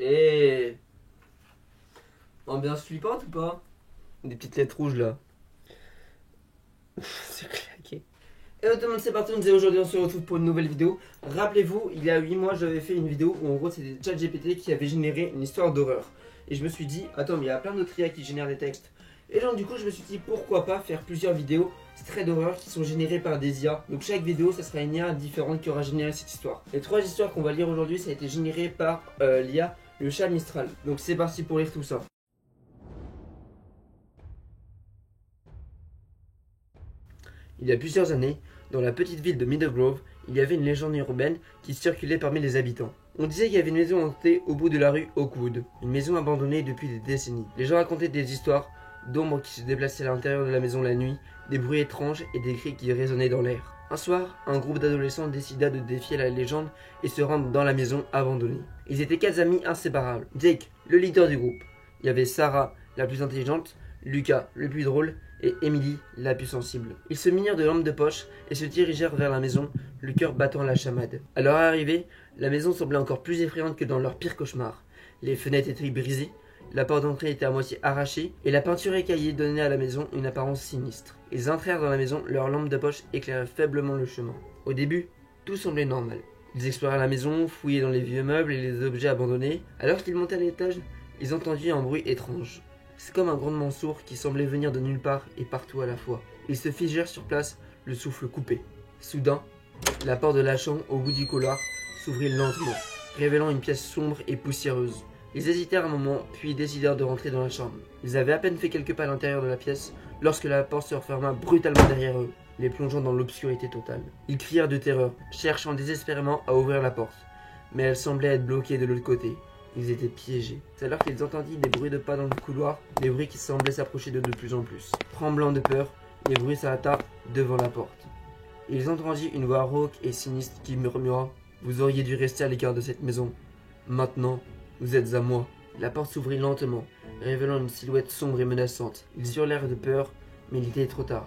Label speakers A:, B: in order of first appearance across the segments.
A: Et ambiance flippante ou pas? Des petites lettres rouges là. C'est claqué. Hello tout le monde, c'est parti, aujourd'hui on se retrouve pour une nouvelle vidéo. Rappelez-vous, il y a 8 mois j'avais fait une vidéo où en gros c'était ChatGPT qui avait généré une histoire d'horreur. Et je me suis dit, attends mais il y a plein d'autres IA qui génèrent des textes. Et donc du coup je me suis dit pourquoi pas faire plusieurs vidéos très d'horreur qui sont générées par des IA. Donc chaque vidéo ça sera une IA différente qui aura généré cette histoire. Les 3 histoires qu'on va lire aujourd'hui ça a été généré par l'IA, le chat Mistral. Donc c'est parti pour lire tout ça. Il y a plusieurs années, dans la petite ville de Middlegrove, il y avait une légende urbaine qui circulait parmi les habitants. On disait qu'il y avait une maison hantée au bout de la rue Oakwood, une maison abandonnée depuis des décennies. Les gens racontaient des histoires d'ombres qui se déplaçaient à l'intérieur de la maison la nuit, des bruits étranges et des cris qui résonnaient dans l'air. Un soir, un groupe d'adolescents décida de défier la légende et se rendre dans la maison abandonnée. Ils étaient 4 amis inséparables. Jake, le leader du groupe. Il y avait Sarah, la plus intelligente, Lucas, le plus drôle, et Emily, la plus sensible. Ils se munirent de lampes de poche et se dirigèrent vers la maison, le cœur battant à la chamade. À leur arrivée, la maison semblait encore plus effrayante que dans leur pire cauchemar. Les fenêtres étaient brisées, la porte d'entrée était à moitié arrachée, et la peinture écaillée donnait à la maison une apparence sinistre. Ils entrèrent dans la maison, leurs lampes de poche éclairaient faiblement le chemin. Au début, tout semblait normal. Ils explorèrent la maison, fouillaient dans les vieux meubles et les objets abandonnés. Alors qu'ils montaient à l'étage, ils entendirent un bruit étrange. C'est comme un grondement sourd qui semblait venir de nulle part et partout à la fois. Ils se figèrent sur place, le souffle coupé. Soudain, la porte de la chambre au bout du couloir s'ouvrit lentement, révélant une pièce sombre et poussiéreuse. Ils hésitèrent un moment, puis décidèrent de rentrer dans la chambre. Ils avaient à peine fait quelques pas à l'intérieur de la pièce, lorsque la porte se referma brutalement derrière eux, les plongeant dans l'obscurité totale. Ils crièrent de terreur, cherchant désespérément à ouvrir la porte, mais elle semblait être bloquée de l'autre côté. Ils étaient piégés. C'est alors qu'ils entendirent des bruits de pas dans le couloir, des bruits qui semblaient s'approcher de plus en plus. Tremblant de peur, les bruits s'arrêta devant la porte. Ils entendirent une voix rauque et sinistre qui murmura « Vous auriez dû rester à l'écart de cette maison. Maintenant, vous êtes à moi. » La porte s'ouvrit lentement, révélant une silhouette sombre et menaçante. Ils hurlèrent de peur, mais il était trop tard.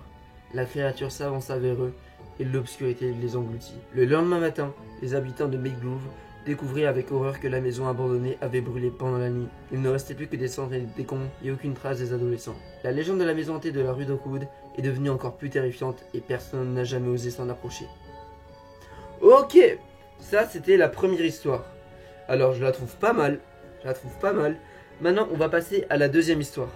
A: La créature s'avança vers eux et l'obscurité les engloutit. Le lendemain matin, les habitants de Middlegrove découvrirent avec horreur que la maison abandonnée avait brûlé pendant la nuit. Il ne restait plus que des cendres et des décombres et aucune trace des adolescents. La légende de la maison hantée de la rue d'Oakwood est devenue encore plus terrifiante et personne n'a jamais osé s'en approcher. Ok, ça c'était la première histoire. Alors je la trouve pas mal, Maintenant on va passer à la deuxième histoire.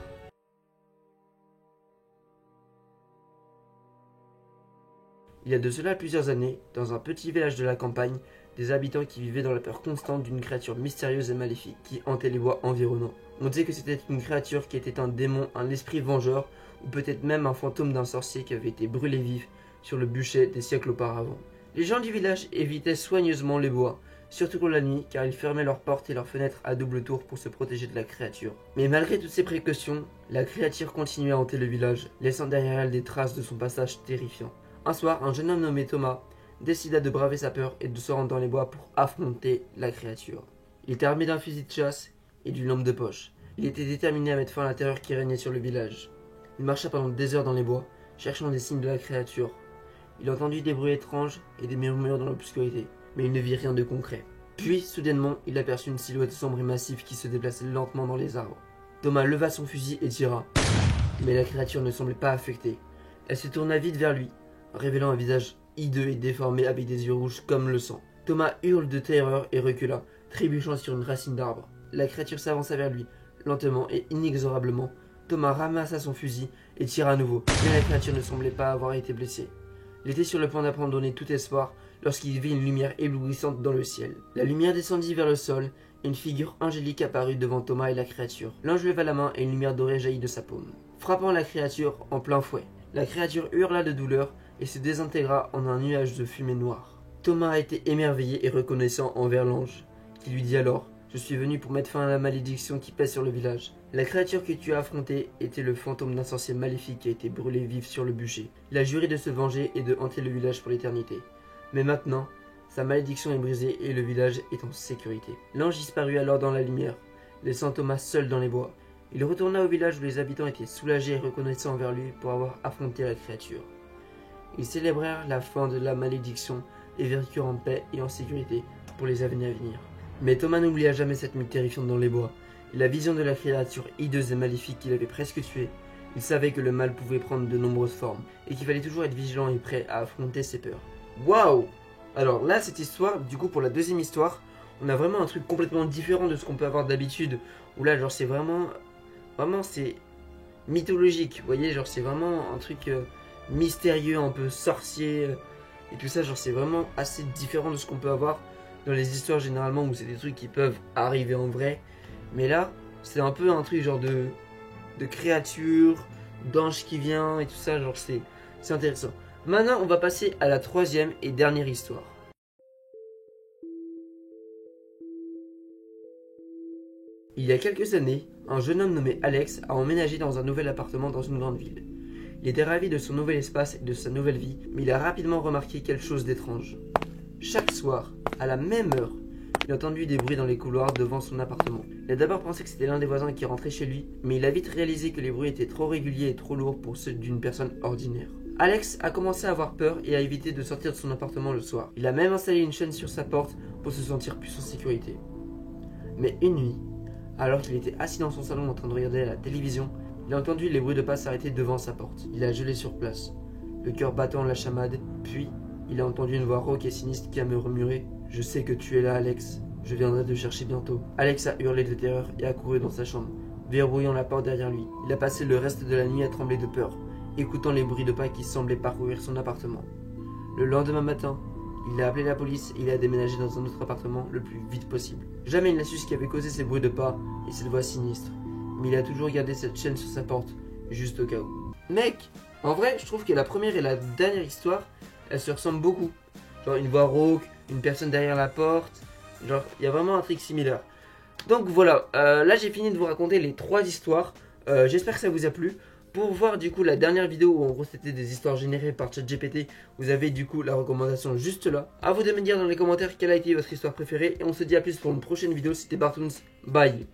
A: Il y a de cela plusieurs années, dans un petit village de la campagne, des habitants qui vivaient dans la peur constante d'une créature mystérieuse et maléfique qui hantait les bois environnants. On disait que c'était une créature qui était un démon, un esprit vengeur, ou peut-être même un fantôme d'un sorcier qui avait été brûlé vif sur le bûcher des siècles auparavant. Les gens du village évitaient soigneusement les bois, surtout pour la nuit, car ils fermaient leurs portes et leurs fenêtres à double tour pour se protéger de la créature. Mais malgré toutes ces précautions, la créature continuait à hanter le village, laissant derrière elle des traces de son passage terrifiant. Un soir, un jeune homme nommé Thomas décida de braver sa peur et de se rendre dans les bois pour affronter la créature. Il était armé d'un fusil de chasse et d'une lampe de poche. Il était déterminé à mettre fin à la terreur qui régnait sur le village. Il marcha pendant des heures dans les bois, cherchant des signes de la créature. Il entendit des bruits étranges et des murmures dans l'obscurité, mais il ne vit rien de concret. Puis, soudainement, il aperçut une silhouette sombre et massive qui se déplaçait lentement dans les arbres. Thomas leva son fusil et tira, mais la créature ne semblait pas affectée. Elle se tourna vite vers lui, révélant un visage hideux et déformé avec des yeux rouges comme le sang. Thomas hurle de terreur et recula, trébuchant sur une racine d'arbre. La créature s'avança vers lui, lentement et inexorablement. Thomas ramassa son fusil et tira à nouveau, mais la créature ne semblait pas avoir été blessée. Il était sur le point d'abandonner tout espoir lorsqu'il vit une lumière éblouissante dans le ciel. La lumière descendit vers le sol et une figure angélique apparut devant Thomas et la créature. L'ange leva la main et une lumière dorée jaillit de sa paume, frappant la créature en plein fouet. La créature hurla de douleur et se désintégra en un nuage de fumée noire. Thomas a été émerveillé et reconnaissant envers l'ange, qui lui dit alors « Je suis venu pour mettre fin à la malédiction qui pèse sur le village. La créature que tu as affrontée était le fantôme d'un sorcier maléfique qui a été brûlé vif sur le bûcher. Il a juré de se venger et de hanter le village pour l'éternité. Mais maintenant, sa malédiction est brisée et le village est en sécurité. » L'ange disparut alors dans la lumière, laissant Thomas seul dans les bois. Il retourna au village où les habitants étaient soulagés et reconnaissants envers lui pour avoir affronté la créature. Ils célébrèrent la fin de la malédiction et vécurent en paix et en sécurité pour les années à venir. Mais Thomas n'oublia jamais cette nuit terrifiante dans les bois, et la vision de la créature hideuse et maléfique qu'il avait presque tuée. Il savait que le mal pouvait prendre de nombreuses formes, et qu'il fallait toujours être vigilant et prêt à affronter ses peurs. Waouh! Alors là, cette histoire, du coup pour la deuxième histoire, on a vraiment un truc complètement différent de ce qu'on peut avoir d'habitude, où là genre c'est vraiment c'est mythologique, vous voyez, genre c'est vraiment un truc mystérieux, un peu sorcier, et tout ça, genre c'est vraiment assez différent de ce qu'on peut avoir dans les histoires généralement où c'est des trucs qui peuvent arriver en vrai. Mais là, c'est un peu un truc genre de créature, d'ange qui vient et tout ça, genre c'est intéressant. Maintenant, on va passer à la troisième et dernière histoire. Il y a quelques années, un jeune homme nommé Alex a emménagé dans un nouvel appartement dans une grande ville. Il était ravi de son nouvel espace et de sa nouvelle vie, mais il a rapidement remarqué quelque chose d'étrange. Chaque soir, à la même heure, il a entendu des bruits dans les couloirs devant son appartement. Il a d'abord pensé que c'était l'un des voisins qui rentrait chez lui, mais il a vite réalisé que les bruits étaient trop réguliers et trop lourds pour ceux d'une personne ordinaire. Alex a commencé à avoir peur et a évité de sortir de son appartement le soir. Il a même installé une chaîne sur sa porte pour se sentir plus en sécurité. Mais une nuit, alors qu'il était assis dans son salon en train de regarder la télévision, il a entendu les bruits de pas s'arrêter devant sa porte. Il a gelé sur place, le cœur battant la chamade, puis il a entendu une voix rauque et sinistre qui a murmuré « Je sais que tu es là, Alex. Je viendrai te chercher bientôt. » Alex a hurlé de terreur et a couru dans sa chambre, verrouillant la porte derrière lui. Il a passé le reste de la nuit à trembler de peur, écoutant les bruits de pas qui semblaient parcourir son appartement. Le lendemain matin, il a appelé la police et il a déménagé dans un autre appartement le plus vite possible. Jamais il n'a su ce qui avait causé ces bruits de pas et cette voix sinistre, mais il a toujours gardé cette chaîne sur sa porte, juste au cas où. Mec, en vrai, je trouve que la première et la dernière histoire, elles se ressemblent beaucoup. Genre une voix rauque, une personne derrière la porte, genre il y a vraiment un truc similaire. Donc voilà, là j'ai fini de vous raconter les 3 histoires, j'espère que ça vous a plu. Pour voir du coup la dernière vidéo où en gros c'était des histoires générées par ChatGPT, vous avez du coup la recommandation juste là. A vous de me dire dans les commentaires quelle a été votre histoire préférée et on se dit à plus pour une prochaine vidéo, c'était Bartoons, bye.